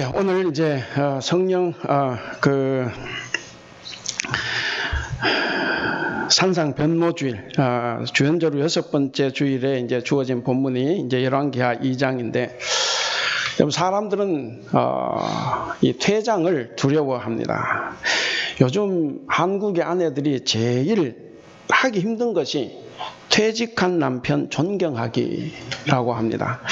예, 오늘 이제 성령 산상 변모주일 주연절로 6번째 주일에 이제 주어진 본문이 이제 열왕기하 2장인데 사람들은 이 퇴장을 두려워합니다. 요즘 한국의 아내들이 제일 하기 힘든 것이 퇴직한 남편 존경하기라고 합니다.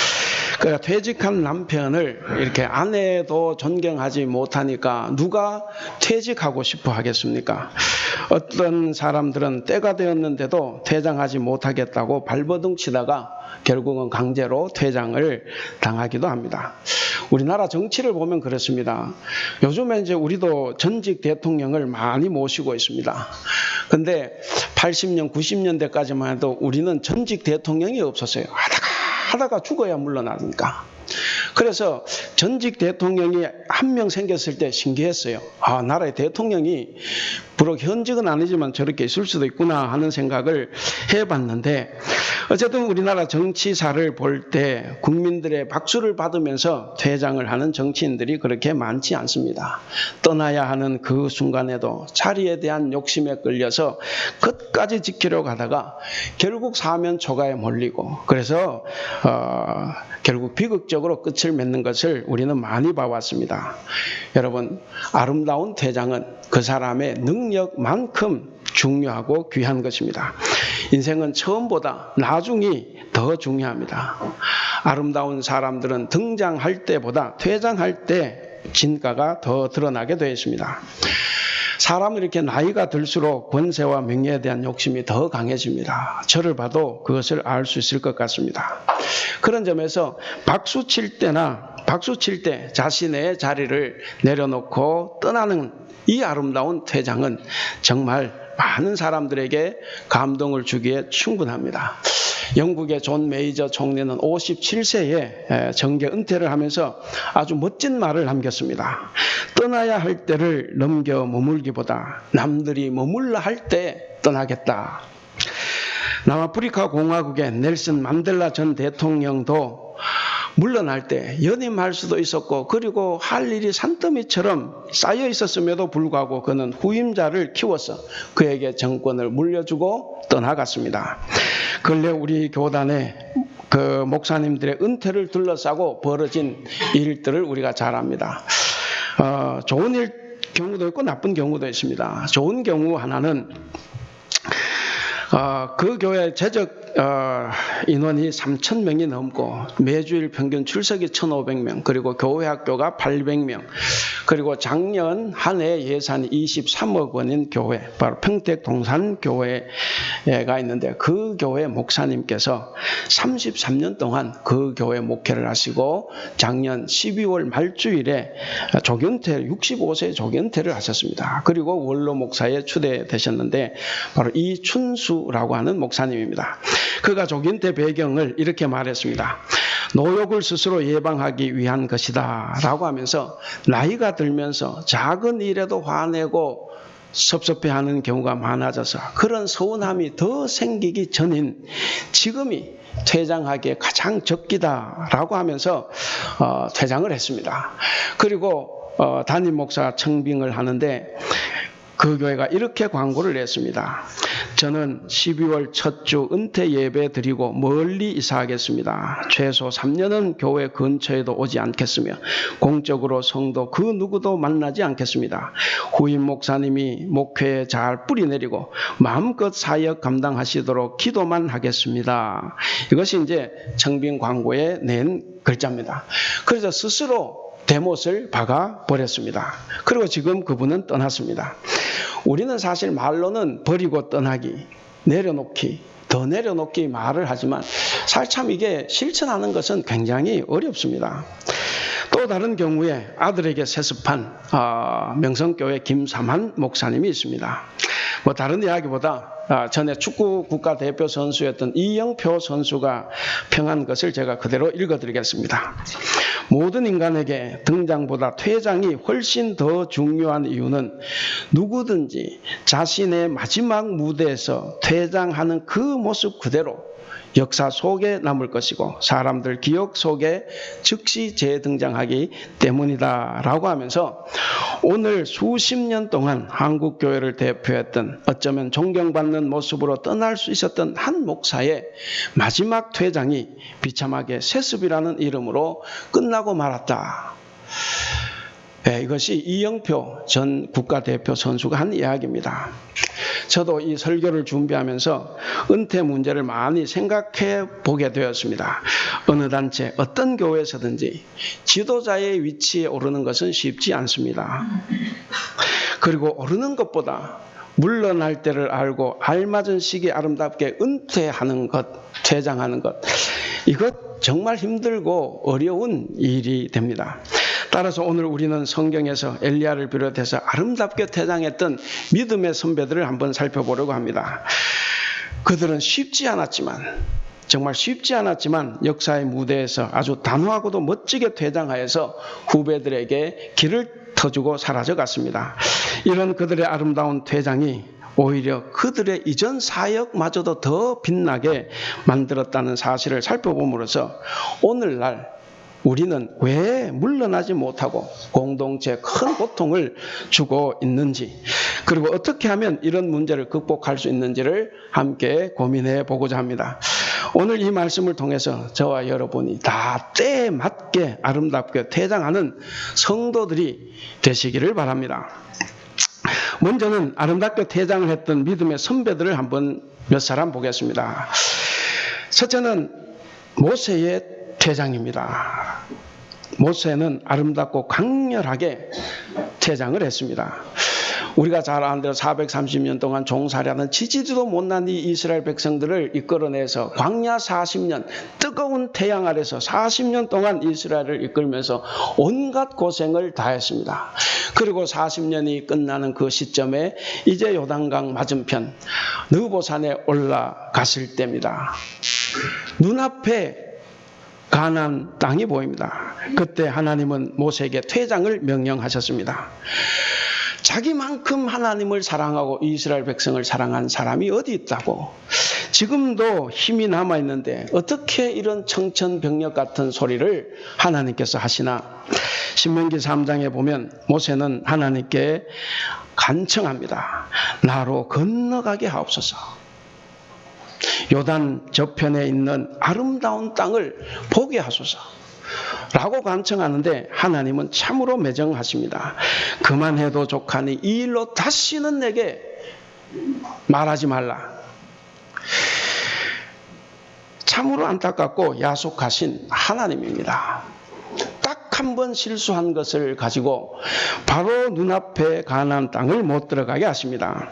그러니까 퇴직한 남편을 이렇게 아내도 존경하지 못하니까 누가 퇴직하고 싶어 하겠습니까? 어떤 사람들은 때가 되었는데도 퇴장하지 못하겠다고 발버둥 치다가 결국은 강제로 퇴장을 당하기도 합니다. 우리나라 정치를 보면 그렇습니다. 요즘에 이제 우리도 전직 대통령을 많이 모시고 있습니다. 근데 80년, 90년대까지만 해도 우리는 전직 대통령이 없었어요. 하다가 죽어야 물러나니까. 그래서 전직 대통령이 한 명 생겼을 때 신기했어요. 나라의 대통령이 비록 현직은 아니지만 저렇게 있을 수도 있구나 하는 생각을 해봤는데 어쨌든 우리나라 정치사를 볼 때 국민들의 박수를 받으면서 퇴장을 하는 정치인들이 그렇게 많지 않습니다. 떠나야 하는 그 순간에도 자리에 대한 욕심에 끌려서 끝까지 지키려고 하다가 결국 사면 초가에 몰리고 그래서 결국 비극적으로 끝을 맺는 것을 우리는 많이 봐왔습니다. 여러분, 아름다운 퇴장은 그 사람의 능력만큼 중요하고 귀한 것입니다. 인생은 처음보다 나중이 더 중요합니다. 아름다운 사람들은 등장할 때보다 퇴장할 때 진가가 더 드러나게 되어 있습니다. 사람은 이렇게 나이가 들수록 권세와 명예에 대한 욕심이 더 강해집니다. 저를 봐도 그것을 알 수 있을 것 같습니다. 그런 점에서 박수 칠 때 자신의 자리를 내려놓고 떠나는 이 아름다운 퇴장은 정말 많은 사람들에게 감동을 주기에 충분합니다. 영국의 존 메이저 총리는 57세에 정계 은퇴를 하면서 아주 멋진 말을 남겼습니다. 떠나야 할 때를 넘겨 머물기보다 남들이 머물러 할 때 떠나겠다. 남아프리카 공화국의 넬슨 만델라 전 대통령도 물러날 때 연임할 수도 있었고 그리고 할 일이 산더미처럼 쌓여 있었음에도 불구하고 그는 후임자를 키워서 그에게 정권을 물려주고 떠나갔습니다. 근래 우리 교단의 그 목사님들의 은퇴를 둘러싸고 벌어진 일들을 우리가 잘 압니다. 좋은 일 경우도 있고 나쁜 경우도 있습니다. 좋은 경우 하나는 그 교회 재적 인원이 3,000명이 넘고 매주일 평균 출석이 1,500명 그리고 교회 학교가 800명 그리고 작년 한 해 예산이 23억 원인 교회 바로 평택 동산교회가 있는데 그 교회 목사님께서 33년 동안 그 교회 목회를 하시고 작년 12월 말주일에 조견태 65세 조견태를 하셨습니다. 그리고 원로 목사에 추대되셨는데 바로 이춘수라고 하는 목사님입니다. 그가 조견태 배경을 이렇게 말했습니다. 노욕을 스스로 예방하기 위한 것이다 라고 하면서 나이가 들면서 작은 일에도 화내고 섭섭해하는 경우가 많아져서 그런 서운함이 더 생기기 전인 지금이 퇴장하기에 가장 적기다라고 하면서 퇴장을 했습니다. 그리고 담임 목사가 청빙을 하는데 그 교회가 이렇게 광고를 냈습니다. 저는 12월 첫 주 은퇴 예배 드리고 멀리 이사하겠습니다. 최소 3년은 교회 근처에도 오지 않겠으며 공적으로 성도 그 누구도 만나지 않겠습니다. 후임 목사님이 목회에 잘 뿌리내리고 마음껏 사역 감당하시도록 기도만 하겠습니다. 이것이 이제 청빙 광고에 낸 글자입니다. 그래서 스스로 대못을 박아버렸습니다. 그리고 지금 그분은 떠났습니다. 우리는 사실 말로는 버리고 떠나기, 내려놓기, 더 내려놓기 말을 하지만 사실 참 이게 실천하는 것은 굉장히 어렵습니다. 또 다른 경우에 아들에게 세습한 명성교회 김삼한 목사님이 있습니다. 뭐 다른 이야기보다 전에 축구 국가대표 선수였던 이영표 선수가 평한 것을 제가 그대로 읽어드리겠습니다. 모든 인간에게 등장보다 퇴장이 훨씬 더 중요한 이유는 누구든지 자신의 마지막 무대에서 퇴장하는 그 모습 그대로 역사 속에 남을 것이고 사람들 기억 속에 즉시 재등장하기 때문이다라고 하면서 오늘 수십 년 동안 한국 교회를 대표했던 어쩌면 존경받는 모습으로 떠날 수 있었던 한 목사의 마지막 퇴장이 비참하게 세습이라는 이름으로 끝나고 말았다. 네, 이것이 이영표 전 국가대표 선수가 한 이야기입니다. 저도 이 설교를 준비하면서 은퇴 문제를 많이 생각해 보게 되었습니다. 어느 단체, 어떤 교회에서든지 지도자의 위치에 오르는 것은 쉽지 않습니다. 그리고 오르는 것보다 물러날 때를 알고 알맞은 시기에 아름답게 은퇴하는 것, 퇴장하는 것, 이것 정말 힘들고 어려운 일이 됩니다. 따라서 오늘 우리는 성경에서 엘리야를 비롯해서 아름답게 퇴장했던 믿음의 선배들을 한번 살펴보려고 합니다. 그들은 정말 쉽지 않았지만 역사의 무대에서 아주 단호하고도 멋지게 퇴장하여서 후배들에게 길을 터주고 사라져갔습니다. 이런 그들의 아름다운 퇴장이 오히려 그들의 이전 사역마저도 더 빛나게 만들었다는 사실을 살펴봄으로써 오늘날 우리는 왜 물러나지 못하고 공동체에 큰 고통을 주고 있는지, 그리고 어떻게 하면 이런 문제를 극복할 수 있는지를 함께 고민해 보고자 합니다. 오늘 이 말씀을 통해서 저와 여러분이 다 때에 맞게 아름답게 퇴장하는 성도들이 되시기를 바랍니다. 먼저는 아름답게 퇴장을 했던 믿음의 선배들을 한번 몇 사람 보겠습니다. 첫째는 모세의 퇴장입니다. 모세는 아름답고 강렬하게 퇴장을 했습니다. 우리가 잘 아는 대로 430년 동안 종살이하는 지지도 못난 이 이스라엘 백성들을 이끌어내서 광야 40년, 뜨거운 태양 아래서 40년 동안 이스라엘을 이끌면서 온갖 고생을 다했습니다. 그리고 40년이 끝나는 그 시점에 이제 요단강 맞은편 느보산에 올라갔을 때입니다. 눈앞에 가나안 땅이 보입니다. 그때 하나님은 모세에게 퇴장을 명령하셨습니다. 자기만큼 하나님을 사랑하고 이스라엘 백성을 사랑한 사람이 어디 있다고? 지금도 힘이 남아있는데 어떻게 이런 청천벽력 같은 소리를 하나님께서 하시나? 신명기 3장에 보면 모세는 하나님께 간청합니다. 나로 건너가게 하옵소서. 요단 저편에 있는 아름다운 땅을 보게 하소서 라고 간청하는데 하나님은 참으로 매정하십니다. 그만해도 족하니 이 일로 다시는 내게 말하지 말라. 참으로 안타깝고 야속하신 하나님입니다. 딱 한 번 실수한 것을 가지고 바로 눈앞에 가나안 땅을 못 들어가게 하십니다.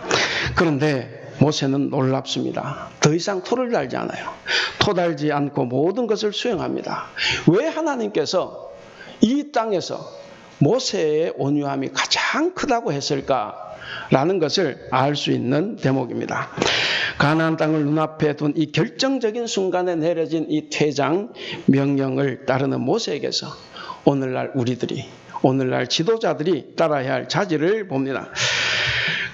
그런데 모세는 놀랍습니다. 더 이상 토를 달지 않아요. 토 달지 않고 모든 것을 수행합니다. 왜 하나님께서 이 땅에서 모세의 온유함이 가장 크다고 했을까라는 것을 알 수 있는 대목입니다. 가나안 땅을 눈앞에 둔 이 결정적인 순간에 내려진 이 퇴장 명령을 따르는 모세에게서 오늘날 지도자들이 따라야 할 자질을 봅니다.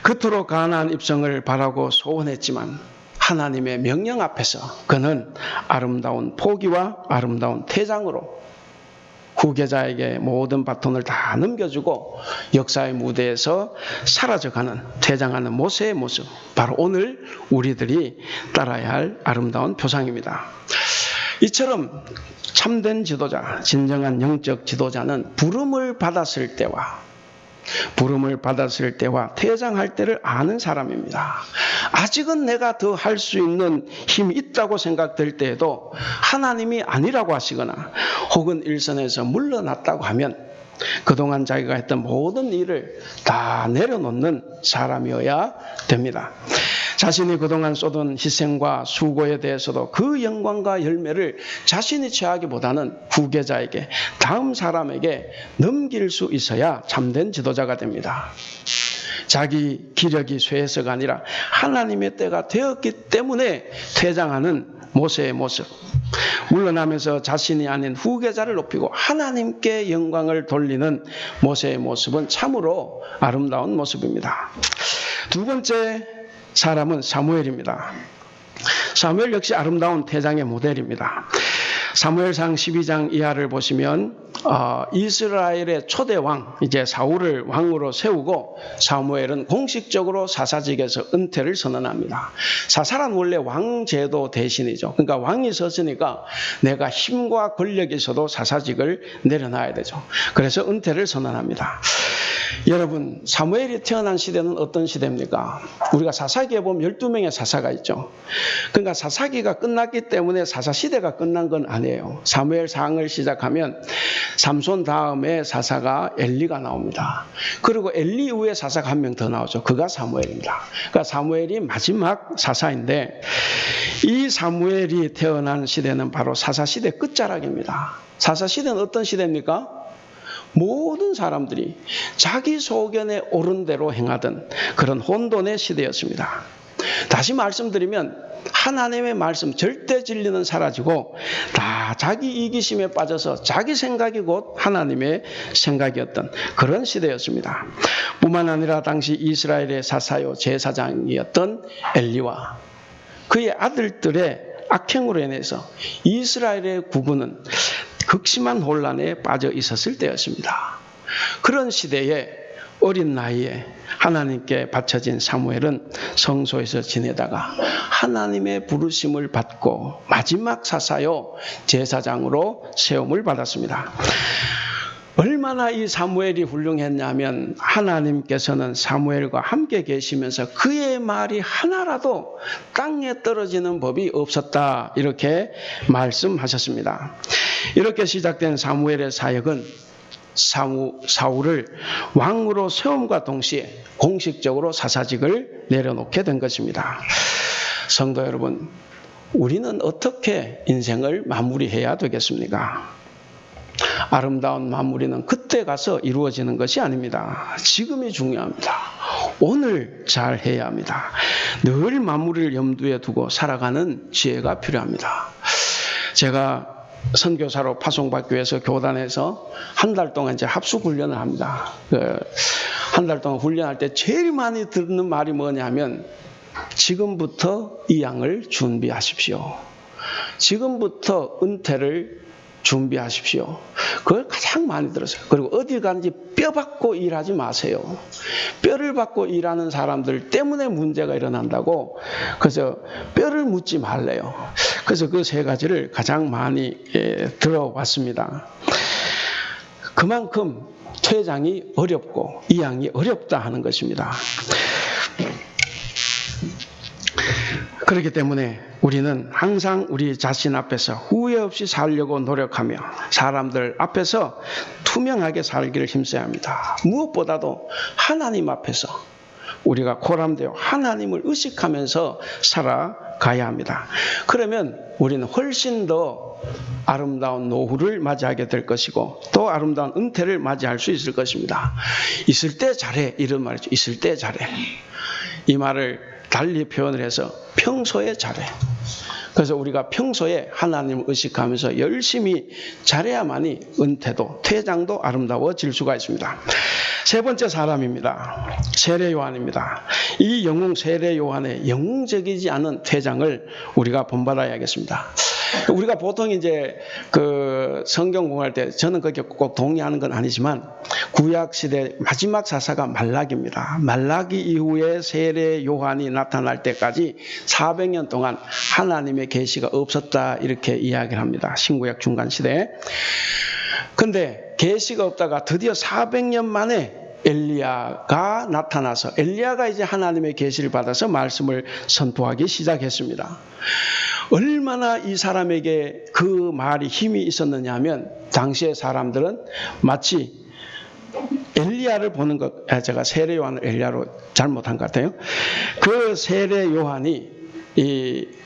그토록 가나안 입성을 바라고 소원했지만 하나님의 명령 앞에서 그는 아름다운 포기와 아름다운 퇴장으로 후계자에게 모든 바톤을 다 넘겨주고 역사의 무대에서 사라져가는, 퇴장하는 모세의 모습, 바로 오늘 우리들이 따라야 할 아름다운 표상입니다. 이처럼 참된 지도자, 진정한 영적 지도자는 부름을 받았을 때와 퇴장할 때를 아는 사람입니다. 아직은 내가 더 할 수 있는 힘이 있다고 생각될 때에도 하나님이 아니라고 하시거나 혹은 일선에서 물러났다고 하면 그동안 자기가 했던 모든 일을 다 내려놓는 사람이어야 됩니다. 자신이 그동안 쏟은 희생과 수고에 대해서도 그 영광과 열매를 자신이 취하기보다는 후계자에게, 다음 사람에게 넘길 수 있어야 참된 지도자가 됩니다. 자기 기력이 쇠해서가 아니라 하나님의 때가 되었기 때문에 퇴장하는 모세의 모습, 물러나면서 자신이 아닌 후계자를 높이고 하나님께 영광을 돌리는 모세의 모습은 참으로 아름다운 모습입니다. 두 번째 사람은 사무엘입니다. 사무엘 역시 아름다운 태장의 모델입니다. 사무엘상 12장 이하를 보시면 이스라엘의 초대 왕 이제 사울을 왕으로 세우고 사무엘은 공식적으로 사사직에서 은퇴를 선언합니다. 사사란 원래 왕제도 대신이죠. 그러니까 왕이 섰으니까 내가 힘과 권력이 있어도 사사직을 내려놔야 되죠. 그래서 은퇴를 선언합니다. 여러분, 사무엘이 태어난 시대는 어떤 시대입니까? 우리가 사사기에 보면 12명의 사사가 있죠. 그러니까 사사기가 끝났기 때문에 사사시대가 끝난 건 아니에요. 사무엘상을 시작하면 삼손 다음에 사사가 엘리가 나옵니다. 그리고 엘리 이후에 사사가 한 명 더 나오죠. 그가 사무엘입니다. 그러니까 사무엘이 마지막 사사인데 이 사무엘이 태어난 시대는 바로 사사시대 끝자락입니다. 사사시대는 어떤 시대입니까? 모든 사람들이 자기 소견에 옳은 대로 행하던 그런 혼돈의 시대였습니다. 다시 말씀드리면 하나님의 말씀 절대 진리는 사라지고 다 자기 이기심에 빠져서 자기 생각이 곧 하나님의 생각이었던 그런 시대였습니다. 뿐만 아니라 당시 이스라엘의 사사요 제사장이었던 엘리와 그의 아들들의 악행으로 인해서 이스라엘의 국군은 극심한 혼란에 빠져 있었을 때였습니다. 그런 시대에 어린 나이에 하나님께 바쳐진 사무엘은 성소에서 지내다가 하나님의 부르심을 받고 마지막 사사요 제사장으로 세움을 받았습니다. 얼마나 이 사무엘이 훌륭했냐면 하나님께서는 사무엘과 함께 계시면서 그의 말이 하나라도 땅에 떨어지는 법이 없었다 이렇게 말씀하셨습니다. 이렇게 시작된 사무엘의 사역은 사울을 왕으로 세움과 동시에 공식적으로 사사직을 내려놓게 된 것입니다. 성도 여러분, 우리는 어떻게 인생을 마무리해야 되겠습니까? 아름다운 마무리는 그때 가서 이루어지는 것이 아닙니다. 지금이 중요합니다. 오늘 잘 해야 합니다. 늘 마무리를 염두에 두고 살아가는 지혜가 필요합니다. 제가 선교사로 파송받기 위해서 교단에서 한 달 동안 이제 합숙 훈련을 합니다. 한 달 동안 훈련할 때 제일 많이 듣는 말이 뭐냐면 지금부터 이 양을 준비하십시오. 지금부터 은퇴를 준비하십시오. 그걸 가장 많이 들었어요. 그리고 어디 가는지 뼈 받고 일하지 마세요. 뼈를 받고 일하는 사람들 때문에 문제가 일어난다고. 그래서 뼈를 묻지 말래요. 그래서 그 세 가지를 가장 많이 들어왔습니다. 그만큼 퇴장이 어렵고 이양이 어렵다 하는 것입니다. 그렇기 때문에 우리는 항상 우리 자신 앞에서 후회 없이 살려고 노력하며 사람들 앞에서 투명하게 살기를 힘써야 합니다. 무엇보다도 하나님 앞에서 우리가 코람되어 하나님을 의식하면서 살아가야 합니다. 그러면 우리는 훨씬 더 아름다운 노후를 맞이하게 될 것이고 또 아름다운 은퇴를 맞이할 수 있을 것입니다. 있을 때 잘해 이런 말이죠. 있을 때 잘해. 이 말을 달리 표현을 해서 평소에 잘해. 그래서 우리가 평소에 하나님을 의식하면서 열심히 잘해야만이 은퇴도 퇴장도 아름다워질 수가 있습니다. 세 번째 사람입니다. 세례 요한입니다. 이 영웅 세례 요한의 영웅적이지 않은 퇴장을 우리가 본받아야겠습니다. 우리가 보통 이제 그 성경 공부할 때 저는 그렇게 꼭 동의하는 건 아니지만 구약 시대 마지막 사사가 말라기입니다. 말라기 이후에 세례 요한이 나타날 때까지 400년 동안 하나님의 계시가 없었다 이렇게 이야기를 합니다. 신구약 중간 시대에. 근데 계시가 없다가 드디어 400년 만에 엘리야가 나타나서 엘리야가 이제 하나님의 계시를 받아서 말씀을 선포하기 시작했습니다. 얼마나 이 사람에게 그 말이 힘이 있었느냐 하면 당시의 사람들은 마치 엘리야를 보는 것, 제가 세례 요한을 엘리야로 잘못한 것 같아요. 그 세례 요한이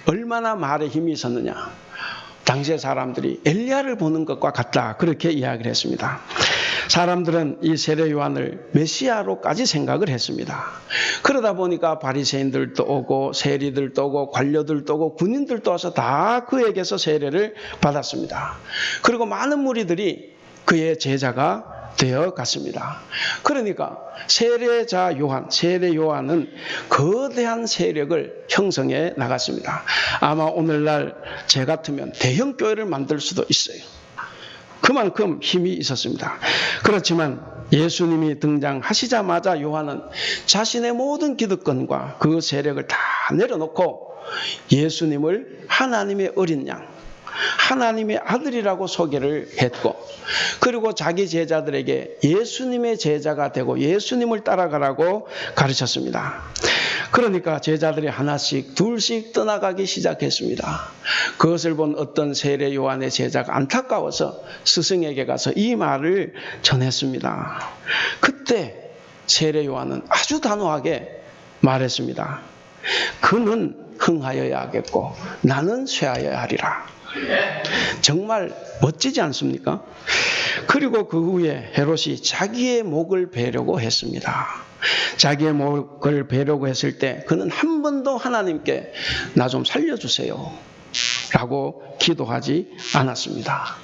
얼마나 말에 힘이 있었느냐. 당시의 사람들이 엘리야를 보는 것과 같다. 그렇게 이야기를 했습니다. 사람들은 이 세례 요한을 메시아로까지 생각을 했습니다. 그러다 보니까 바리새인들도 오고 세리들도 오고 관료들도 오고 군인들도 와서 다 그에게서 세례를 받았습니다. 그리고 많은 무리들이 그의 제자가 되어 갔습니다. 그러니까 세례 요한은 거대한 세력을 형성해 나갔습니다. 아마 오늘날 제 같으면 대형 교회를 만들 수도 있어요. 그만큼 힘이 있었습니다. 그렇지만 예수님이 등장하시자마자 요한은 자신의 모든 기득권과 그 세력을 다 내려놓고 예수님을 하나님의 어린 양, 하나님의 아들이라고 소개를 했고, 그리고 자기 제자들에게 예수님의 제자가 되고 예수님을 따라가라고 가르쳤습니다. 그러니까 제자들이 하나씩 둘씩 떠나가기 시작했습니다. 그것을 본 어떤 세례 요한의 제자가 안타까워서 스승에게 가서 이 말을 전했습니다. 그때 세례 요한은 아주 단호하게 말했습니다. 그는 흥하여야 하겠고 나는 쇠하여야 하리라. 정말 멋지지 않습니까? 그리고 그 후에 헤롯이 자기의 목을 베려고 했습니다. 자기의 목을 베려고 했을 때 그는 한 번도 하나님께 나 좀 살려주세요 라고 기도하지 않았습니다.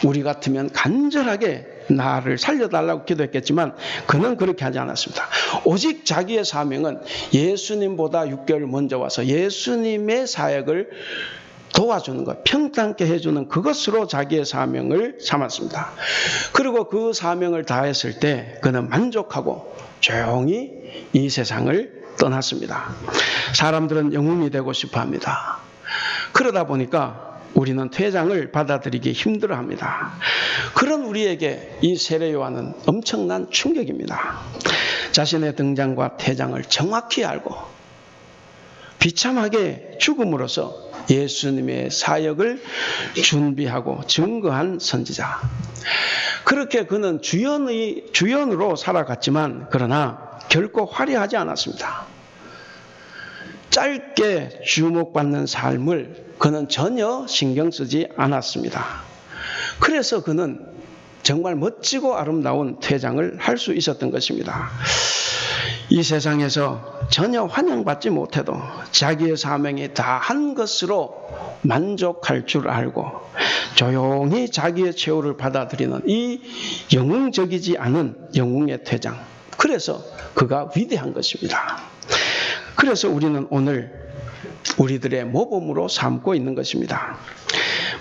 우리 같으면 간절하게 나를 살려달라고 기도했겠지만 그는 그렇게 하지 않았습니다. 오직 자기의 사명은 예수님보다 6개월 먼저 와서 예수님의 사역을 도와주는 것, 평탄케 해주는 그것으로 자기의 사명을 삼았습니다. 그리고 그 사명을 다했을 때 그는 만족하고 조용히 이 세상을 떠났습니다. 사람들은 영웅이 되고 싶어 합니다. 그러다 보니까 우리는 퇴장을 받아들이기 힘들어합니다. 그런 우리에게 이 세례 요한은 엄청난 충격입니다. 자신의 등장과 퇴장을 정확히 알고 비참하게 죽음으로써 예수님의 사역을 준비하고 증거한 선지자. 그렇게 그는 주연으로 살아갔지만 그러나 결코 화려하지 않았습니다. 짧게 주목받는 삶을 그는 전혀 신경 쓰지 않았습니다. 그래서 그는 정말 멋지고 아름다운 퇴장을 할 수 있었던 것입니다. 이 세상에서 전혀 환영받지 못해도 자기의 사명이 다 한 것으로 만족할 줄 알고 조용히 자기의 최후를 받아들이는 이 영웅적이지 않은 영웅의 퇴장. 그래서 그가 위대한 것입니다. 그래서 우리는 오늘 우리들의 모범으로 삼고 있는 것입니다.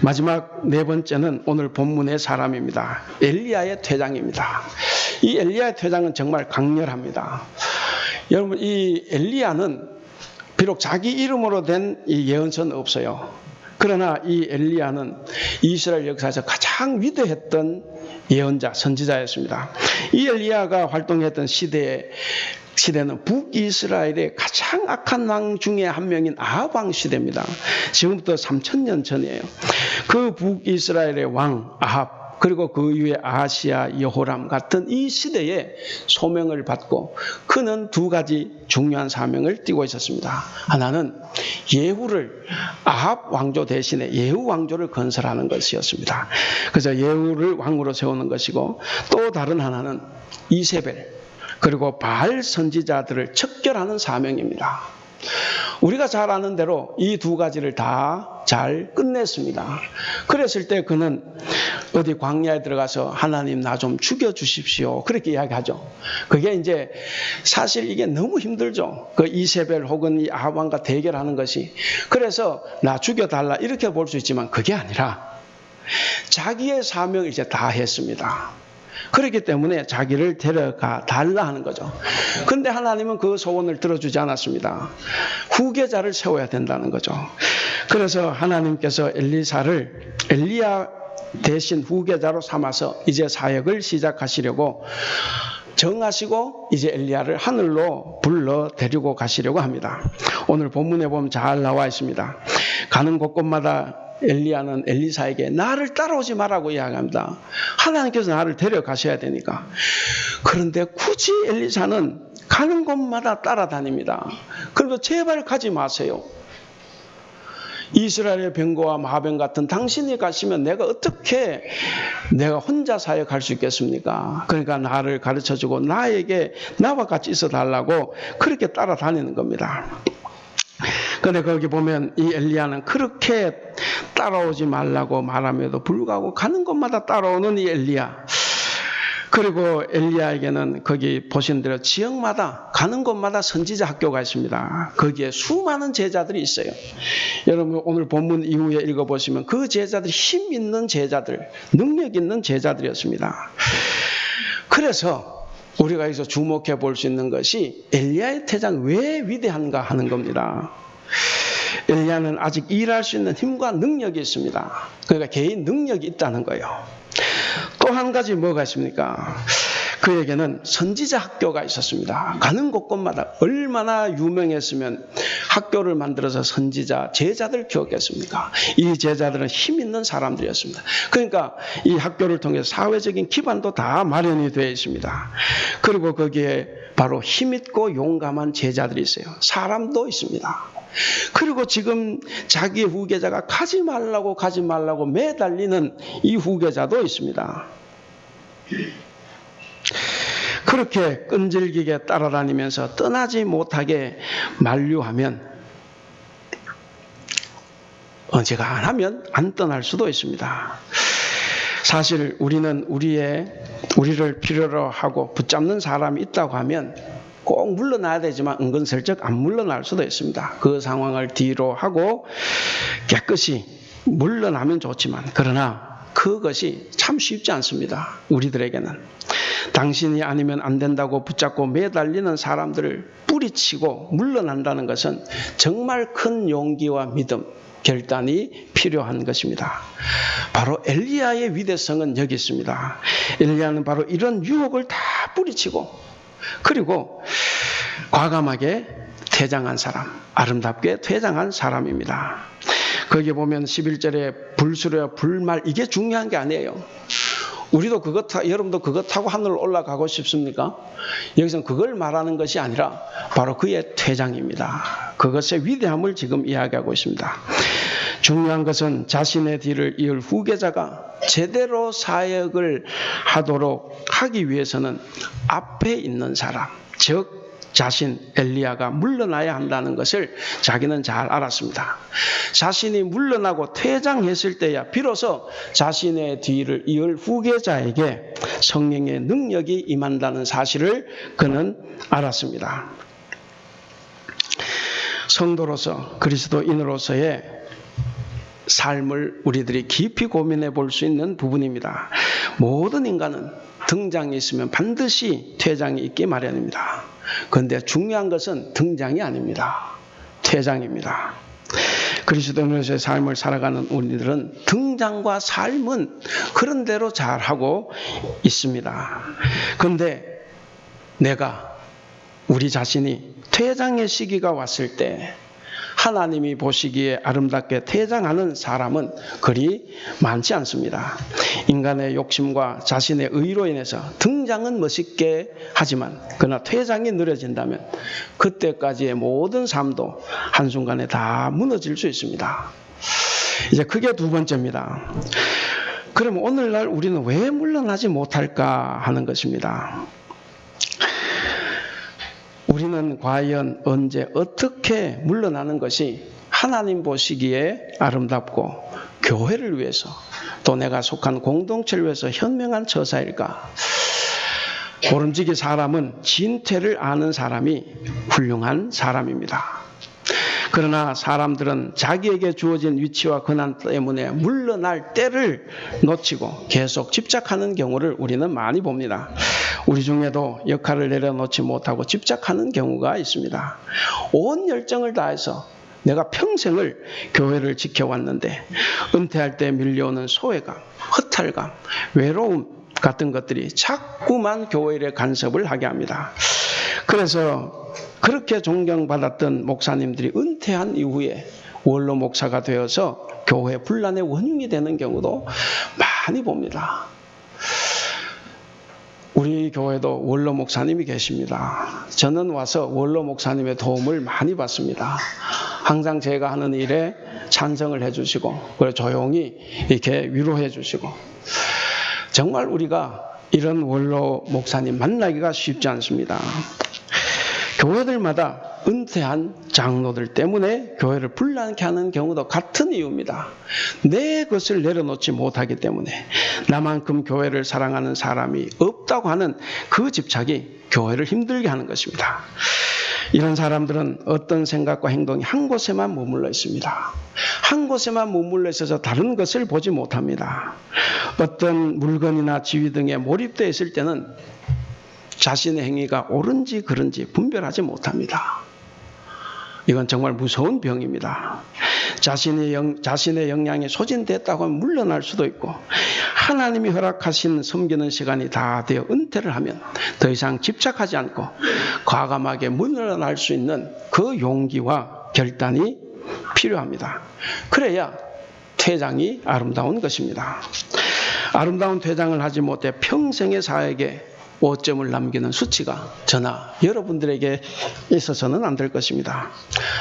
마지막 네 번째는 오늘 본문의 사람입니다. 엘리야의 퇴장입니다. 이 엘리야의 퇴장은 정말 강렬합니다. 여러분, 이 엘리야는 비록 자기 이름으로 된 이 예언서는 없어요. 그러나 이 엘리야는 이스라엘 역사에서 가장 위대했던 예언자, 선지자였습니다. 이 엘리야가 활동했던 시대는 북이스라엘의 가장 악한 왕 중에 한 명인 아합 왕 시대입니다. 지금부터 3000년 전이에요. 그 북이스라엘의 왕 아합, 그리고 그 이후에 아하시아, 여호람 같은 이 시대에 소명을 받고 그는 두 가지 중요한 사명을 띠고 있었습니다. 하나는 예후를, 아합 왕조 대신에 예후 왕조를 건설하는 것이었습니다. 그래서 예후를 왕으로 세우는 것이고, 또 다른 하나는 이세벨, 그리고 바알 선지자들을 척결하는 사명입니다. 우리가 잘 아는 대로 이 두 가지를 다 잘 끝냈습니다. 그랬을 때 그는 어디 광야에 들어가서 하나님 나 좀 죽여주십시오 그렇게 이야기하죠. 그게 이제 사실 이게 너무 힘들죠. 그 이세벨 혹은 이 아합 왕과 대결하는 것이. 그래서 나 죽여달라 이렇게 볼 수 있지만 그게 아니라 자기의 사명을 이제 다 했습니다. 그렇기 때문에 자기를 데려가 달라 하는 거죠. 그런데 하나님은 그 소원을 들어주지 않았습니다. 후계자를 세워야 된다는 거죠. 그래서 하나님께서 엘리야 대신 후계자로 삼아서 이제 사역을 시작하시려고 정하시고 이제 엘리야를 하늘로 불러 데리고 가시려고 합니다. 오늘 본문에 보면 잘 나와 있습니다. 가는 곳곳마다 엘리야는 엘리사에게 나를 따라오지 말라고 이야기합니다. 하나님께서 나를 데려가셔야 되니까. 그런데 굳이 엘리사는 가는 곳마다 따라다닙니다. 그리고 제발 가지 마세요. 이스라엘의 병거와 마병 같은 당신이 가시면 내가 혼자 사역할 수 있겠습니까? 그러니까 나를 가르쳐주고 나와 같이 있어 달라고 그렇게 따라다니는 겁니다. 그런데 거기 보면 이 엘리야는 그렇게 따라오지 말라고 말함에도 불구하고 가는 곳마다 따라오는 이 엘리야. 그리고 엘리야에게는 거기 보신 대로 지역마다 가는 곳마다 선지자 학교가 있습니다. 거기에 수많은 제자들이 있어요. 여러분 오늘 본문 이후에 읽어보시면 그 제자들이 힘 있는 제자들, 능력 있는 제자들이었습니다. 그래서 우리가 여기서 주목해 볼 수 있는 것이 엘리야의 퇴장 왜 위대한가 하는 겁니다. 엘리야는 아직 일할 수 있는 힘과 능력이 있습니다. 그러니까 개인 능력이 있다는 거예요. 또 한 가지 뭐가 있습니까? 그에게는 선지자 학교가 있었습니다. 가는 곳곳마다 얼마나 유명했으면 학교를 만들어서 선지자, 제자들 기억했습니까? 이 제자들은 힘 있는 사람들이었습니다. 그러니까 이 학교를 통해서 사회적인 기반도 다 마련이 되어 있습니다. 그리고 거기에 바로 힘 있고 용감한 제자들이 있어요. 사람도 있습니다. 그리고 지금 자기의 후계자가 가지 말라고 매달리는 이 후계자도 있습니다. 그렇게 끈질기게 따라다니면서 떠나지 못하게 만류하면 언제가 안 하면 안 떠날 수도 있습니다. 사실 우리는 우리를 필요로 하고 붙잡는 사람이 있다고 하면 꼭 물러나야 되지만 은근슬쩍 안 물러날 수도 있습니다. 그 상황을 뒤로 하고 깨끗이 물러나면 좋지만 그러나 그것이 참 쉽지 않습니다. 우리들에게는. 당신이 아니면 안 된다고 붙잡고 매달리는 사람들을 뿌리치고 물러난다는 것은 정말 큰 용기와 믿음, 결단이 필요한 것입니다. 바로 엘리야의 위대성은 여기 있습니다. 엘리야는 바로 이런 유혹을 다 뿌리치고 그리고 과감하게 퇴장한 사람, 아름답게 퇴장한 사람입니다. 거기 보면 11절에 불수레와 불말, 이게 중요한 게 아니에요. 우리도 여러분도 그거 타고 하늘로 올라가고 싶습니까? 여기서는 그걸 말하는 것이 아니라 바로 그의 퇴장입니다. 그것의 위대함을 지금 이야기하고 있습니다. 중요한 것은 자신의 뒤를 이을 후계자가 제대로 사역을 하도록 하기 위해서는 앞에 있는 사람, 즉 자신 엘리야가 물러나야 한다는 것을 자기는 잘 알았습니다. 자신이 물러나고 퇴장했을 때야 비로소 자신의 뒤를 이을 후계자에게 성령의 능력이 임한다는 사실을 그는 알았습니다. 성도로서 그리스도인으로서의 삶을 우리들이 깊이 고민해 볼 수 있는 부분입니다. 모든 인간은 등장이 있으면 반드시 퇴장이 있기 마련입니다. 그런데 중요한 것은 등장이 아닙니다. 퇴장입니다. 그리스도인으로서의 삶을 살아가는 우리들은 등장과 삶은 그런 대로 잘하고 있습니다. 그런데 우리 자신이 퇴장의 시기가 왔을 때 하나님이 보시기에 아름답게 퇴장하는 사람은 그리 많지 않습니다. 인간의 욕심과 자신의 의로 인해서 등장은 멋있게 하지만 그러나 퇴장이 느려진다면 그때까지의 모든 삶도 한순간에 다 무너질 수 있습니다. 이제 그게 두 번째입니다. 그럼 오늘날 우리는 왜 물러나지 못할까 하는 것입니다. 우리는 과연 언제 어떻게 물러나는 것이 하나님 보시기에 아름답고 교회를 위해서 또 내가 속한 공동체를 위해서 현명한 처사일까? 모름지기 사람은 진퇴를 아는 사람이 훌륭한 사람입니다. 그러나 사람들은 자기에게 주어진 위치와 권한 때문에 물러날 때를 놓치고 계속 집착하는 경우를 우리는 많이 봅니다. 우리 중에도 역할을 내려놓지 못하고 집착하는 경우가 있습니다. 온 열정을 다해서 내가 평생을 교회를 지켜왔는데 은퇴할 때 밀려오는 소외감, 허탈감, 외로움 같은 것들이 자꾸만 교회 일에 간섭을 하게 합니다. 그래서 그렇게 존경받았던 목사님들이 은퇴한 이후에 원로 목사가 되어서 교회 분란의 원흉이 되는 경우도 많이 봅니다. 우리 교회도 원로 목사님이 계십니다. 저는 와서 원로 목사님의 도움을 많이 받습니다. 항상 제가 하는 일에 찬성을 해주시고 그리고 조용히 이렇게 위로해 주시고 정말 우리가 이런 원로 목사님 만나기가 쉽지 않습니다. 교회들마다 은퇴한 장로들 때문에 교회를 불난케 하는 경우도 같은 이유입니다. 내 것을 내려놓지 못하기 때문에 나만큼 교회를 사랑하는 사람이 없다고 하는 그 집착이 교회를 힘들게 하는 것입니다. 이런 사람들은 어떤 생각과 행동이 한 곳에만 머물러 있습니다. 한 곳에만 머물러 있어서 다른 것을 보지 못합니다. 어떤 물건이나 지위 등에 몰입되어 있을 때는 자신의 행위가 옳은지 그른지 분별하지 못합니다. 이건 정말 무서운 병입니다. 자신의 역량이 소진됐다고 하면 물러날 수도 있고, 하나님이 허락하신 섬기는 시간이 다 되어 은퇴를 하면 더 이상 집착하지 않고 과감하게 물러날 수 있는 그 용기와 결단이 필요합니다. 그래야 퇴장이 아름다운 것입니다. 아름다운 퇴장을 하지 못해 평생의 사역에 오점을 남기는 수치가 저나 여러분들에게 있어서는 안 될 것입니다.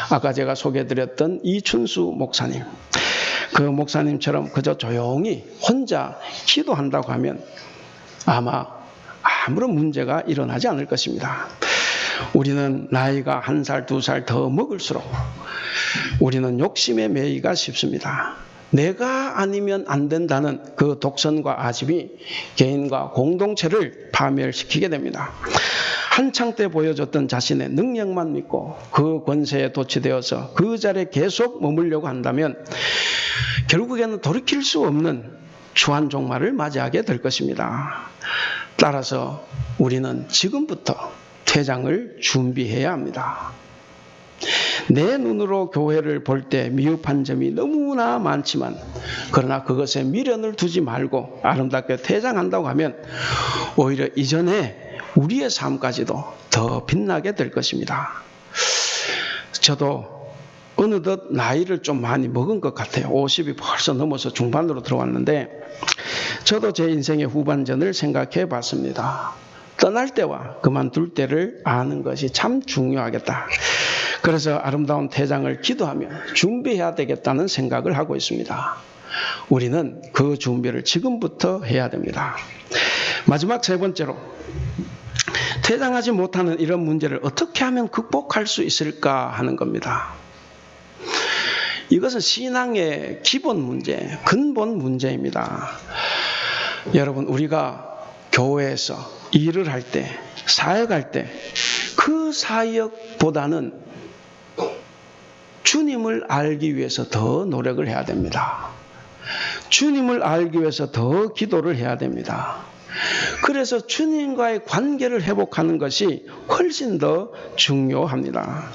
아까 제가 소개해드렸던 이춘수 목사님, 그 목사님처럼 그저 조용히 혼자 기도한다고 하면 아마 아무런 문제가 일어나지 않을 것입니다. 우리는 나이가 1살, 2살 더 먹을수록 우리는 욕심에 매이가 쉽습니다. 내가 아니면 안 된다는 그 독선과 아집이 개인과 공동체를 파멸시키게 됩니다. 한창 때 보여줬던 자신의 능력만 믿고 그 권세에 도취되어서 그 자리에 계속 머물려고 한다면 결국에는 돌이킬 수 없는 추한 종말을 맞이하게 될 것입니다. 따라서 우리는 지금부터 퇴장을 준비해야 합니다. 내 눈으로 교회를 볼 때 미흡한 점이 너무나 많지만, 그러나 그것에 미련을 두지 말고 아름답게 퇴장한다고 하면 오히려 이전에 우리의 삶까지도 더 빛나게 될 것입니다. 저도 어느덧 나이를 좀 많이 먹은 것 같아요. 50이 벌써 넘어서 중반으로 들어왔는데, 저도 제 인생의 후반전을 생각해 봤습니다. 떠날 때와 그만둘 때를 아는 것이 참 중요하겠다. 그래서 아름다운 퇴장을 기도하며 준비해야 되겠다는 생각을 하고 있습니다. 우리는 그 준비를 지금부터 해야 됩니다. 마지막 세 번째로, 퇴장하지 못하는 이런 문제를 어떻게 하면 극복할 수 있을까 하는 겁니다. 이것은 신앙의 기본 문제, 근본 문제입니다. 여러분, 우리가 교회에서 일을 할 때, 사역할 때 그 사역보다는 주님을 알기 위해서 더 노력을 해야 됩니다. 주님을 알기 위해서 더 기도를 해야 됩니다. 그래서 주님과의 관계를 회복하는 것이 훨씬 더 중요합니다.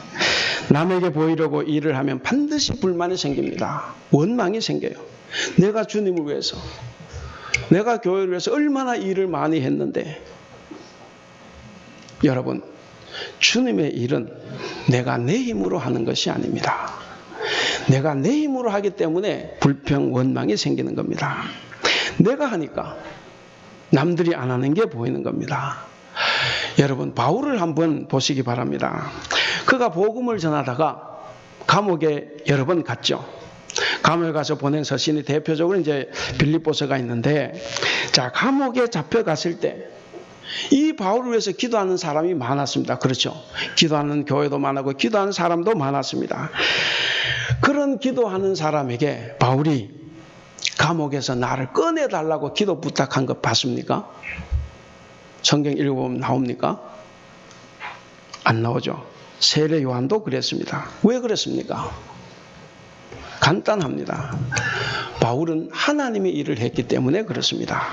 남에게 보이려고 일을 하면 반드시 불만이 생깁니다. 원망이 생겨요. 내가 주님을 위해서, 내가 교회를 위해서 얼마나 일을 많이 했는데. 여러분, 주님의 일은 내가 내 힘으로 하는 것이 아닙니다. 내가 내 힘으로 하기 때문에 불평, 원망이 생기는 겁니다. 내가 하니까 남들이 안 하는 게 보이는 겁니다. 여러분, 바울을 한번 보시기 바랍니다. 그가 복음을 전하다가 감옥에 여러 번 갔죠. 감옥에 가서 보낸 서신이 대표적으로 이제 빌립보서가 있는데, 자, 감옥에 잡혀갔을 때 이 바울을 위해서 기도하는 사람이 많았습니다. 그렇죠? 기도하는 교회도 많았고 기도하는 사람도 많았습니다. 그런 기도하는 사람에게 바울이 감옥에서 나를 꺼내달라고 기도 부탁한 거 봤습니까? 성경 읽어보면 나옵니까? 안 나오죠. 세례 요한도 그랬습니다. 왜 그랬습니까? 간단합니다. 바울은 하나님의 일을 했기 때문에 그렇습니다.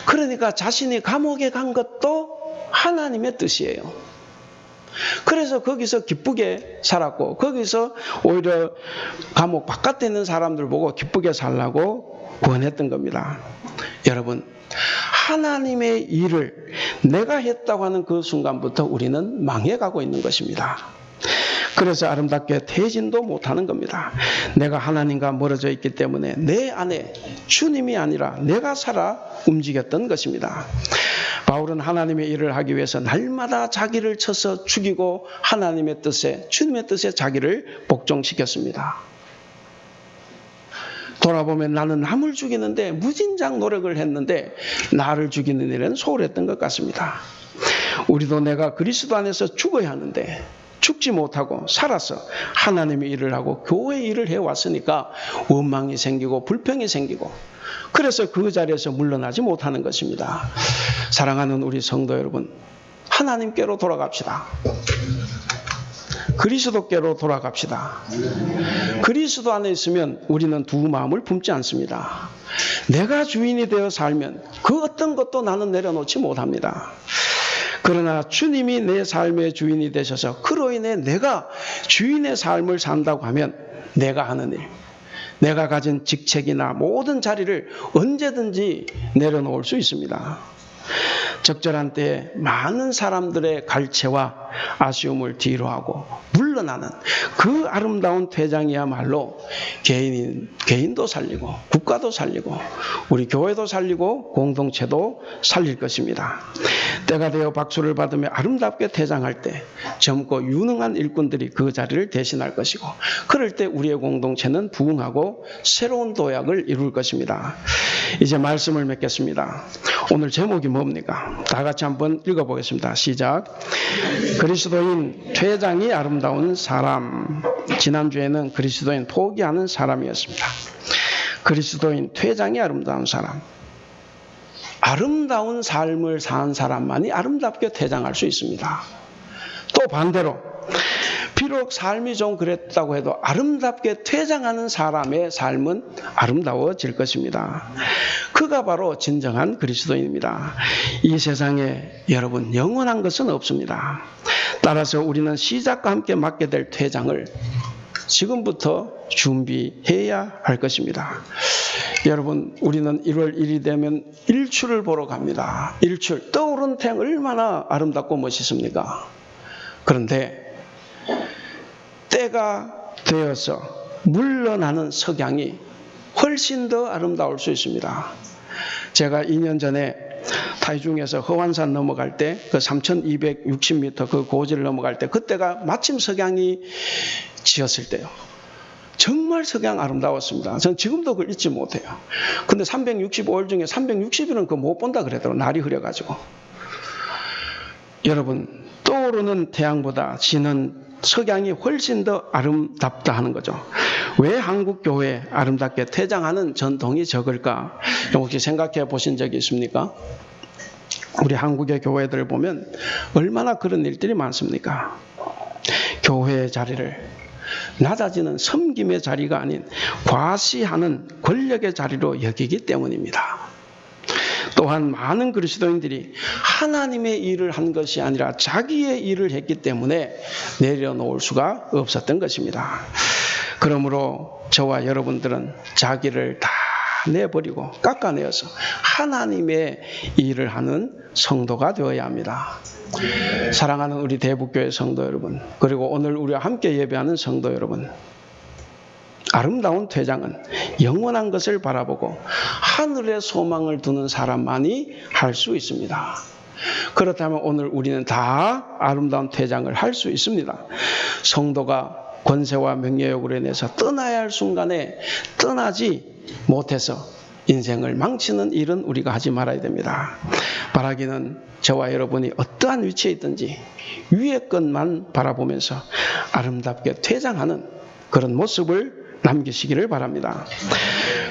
그러니까 자신이 감옥에 간 것도 하나님의 뜻이에요. 그래서 거기서 기쁘게 살았고, 거기서 오히려 감옥 바깥에 있는 사람들 보고 기쁘게 살라고 권했던 겁니다. 여러분, 하나님의 일을 내가 했다고 하는 그 순간부터 우리는 망해가고 있는 것입니다. 그래서 아름답게 퇴진도 못하는 겁니다. 내가 하나님과 멀어져 있기 때문에 내 안에 주님이 아니라 내가 살아 움직였던 것입니다. 바울은 하나님의 일을 하기 위해서 날마다 자기를 쳐서 죽이고 하나님의 뜻에, 주님의 뜻에 자기를 복종시켰습니다. 돌아보면 나는 남을 죽이는데 무진장 노력을 했는데 나를 죽이는 일은 소홀했던 것 같습니다. 우리도 내가 그리스도 안에서 죽어야 하는데 죽지 못하고 살아서 하나님의 일을 하고 교회 일을 해왔으니까 원망이 생기고 불평이 생기고 그래서 그 자리에서 물러나지 못하는 것입니다. 사랑하는 우리 성도 여러분, 하나님께로 돌아갑시다. 그리스도께로 돌아갑시다. 그리스도 안에 있으면 우리는 두 마음을 품지 않습니다. 내가 주인이 되어 살면 그 어떤 것도 나는 내려놓지 못합니다. 그러나 주님이 내 삶의 주인이 되셔서 그로 인해 내가 주인의 삶을 산다고 하면 내가 하는 일, 내가 가진 직책이나 모든 자리를 언제든지 내려놓을 수 있습니다. 적절한 때에 많은 사람들의 갈채와 아쉬움을 뒤로하고 물러나는 그 아름다운 퇴장이야말로 개인도 살리고 국가도 살리고 우리 교회도 살리고 공동체도 살릴 것입니다. 때가 되어 박수를 받으며 아름답게 퇴장할 때 젊고 유능한 일꾼들이 그 자리를 대신할 것이고 그럴 때 우리의 공동체는 부흥하고 새로운 도약을 이룰 것입니다. 이제 말씀을 맺겠습니다. 오늘 제목이 뭡니까? 다 같이 한번 읽어보겠습니다. 시작. 그리스도인 퇴장이 아름다운 사람. 지난주에는 그리스도인 포기하는 사람이었습니다. 그리스도인 퇴장이 아름다운 사람. 아름다운 삶을 산 사람만이 아름답게 퇴장할 수 있습니다. 또 반대로 비록 삶이 좀 그랬다고 해도 아름답게 퇴장하는 사람의 삶은 아름다워질 것입니다. 그가 바로 진정한 그리스도인입니다. 이 세상에 여러분 영원한 것은 없습니다. 따라서 우리는 시작과 함께 맞게 될 퇴장을 지금부터 준비해야 할 것입니다. 여러분, 우리는 1월 1일이 되면 일출을 보러 갑니다. 일출, 떠오른 태양 얼마나 아름답고 멋있습니까? 그런데 때가 되어서 물러나는 석양이 훨씬 더 아름다울 수 있습니다. 제가 2년 전에 타이중에서 허완산 넘어갈 때 그 3260m 그 고지를 넘어갈 때 그때가 마침 석양이 지었을 때요. 정말 석양 아름다웠습니다. 전 지금도 그걸 잊지 못해요. 근데 365일 중에 360일은 그거 못 본다 그러더라고요. 날이 흐려가지고. 여러분, 떠오르는 태양보다 지는 석양이 훨씬 더 아름답다 하는 거죠. 왜 한국 교회 아름답게 퇴장하는 전통이 적을까? 혹시 생각해 보신 적이 있습니까? 우리 한국의 교회들 보면 얼마나 그런 일들이 많습니까? 교회의 자리를 낮아지는 섬김의 자리가 아닌 과시하는 권력의 자리로 여기기 때문입니다. 또한 많은 그리스도인들이 하나님의 일을 한 것이 아니라 자기의 일을 했기 때문에 내려놓을 수가 없었던 것입니다. 그러므로 저와 여러분들은 자기를 다 내버리고 깎아내어서 하나님의 일을 하는 성도가 되어야 합니다. 사랑하는 우리 대북교회 성도 여러분, 그리고 오늘 우리와 함께 예배하는 성도 여러분, 아름다운 퇴장은 영원한 것을 바라보고 하늘의 소망을 두는 사람만이 할 수 있습니다. 그렇다면 오늘 우리는 다 아름다운 퇴장을 할 수 있습니다. 성도가 권세와 명예욕으로 인해서 떠나야 할 순간에 떠나지 못해서 인생을 망치는 일은 우리가 하지 말아야 됩니다. 바라기는 저와 여러분이 어떠한 위치에 있든지 위의 것만 바라보면서 아름답게 퇴장하는 그런 모습을 남기시기를 바랍니다.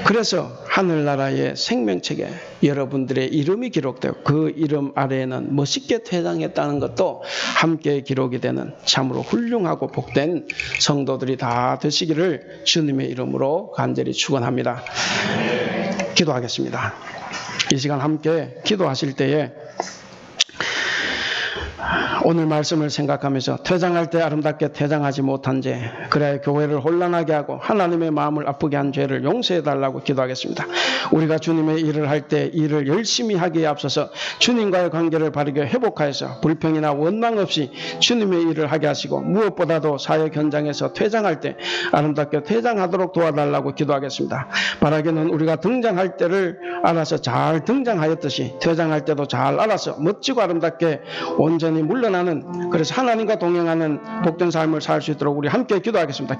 그래서 하늘나라의 생명책에 여러분들의 이름이 기록되고 그 이름 아래에는 멋있게 퇴장했다는 것도 함께 기록이 되는 참으로 훌륭하고 복된 성도들이 다 되시기를 주님의 이름으로 간절히 축원합니다. 기도하겠습니다. 이 시간 함께 기도하실 때에 오늘 말씀을 생각하면서 퇴장할 때 아름답게 퇴장하지 못한 죄, 그래야 교회를 혼란하게 하고 하나님의 마음을 아프게 한 죄를 용서해달라고 기도하겠습니다. 우리가 주님의 일을 할 때 일을 열심히 하기에 앞서서 주님과의 관계를 바르게 회복하여서 불평이나 원망 없이 주님의 일을 하게 하시고 무엇보다도 사역 현장에서 퇴장할 때 아름답게 퇴장하도록 도와달라고 기도하겠습니다. 바라기는 우리가 등장할 때를 알아서 잘 등장하였듯이 퇴장할 때도 잘 알아서 멋지고 아름답게 온전히 물러나는, 그래서 하나님과 동행하는 복된 삶을 살 수 있도록 우리 함께 기도하겠습니다.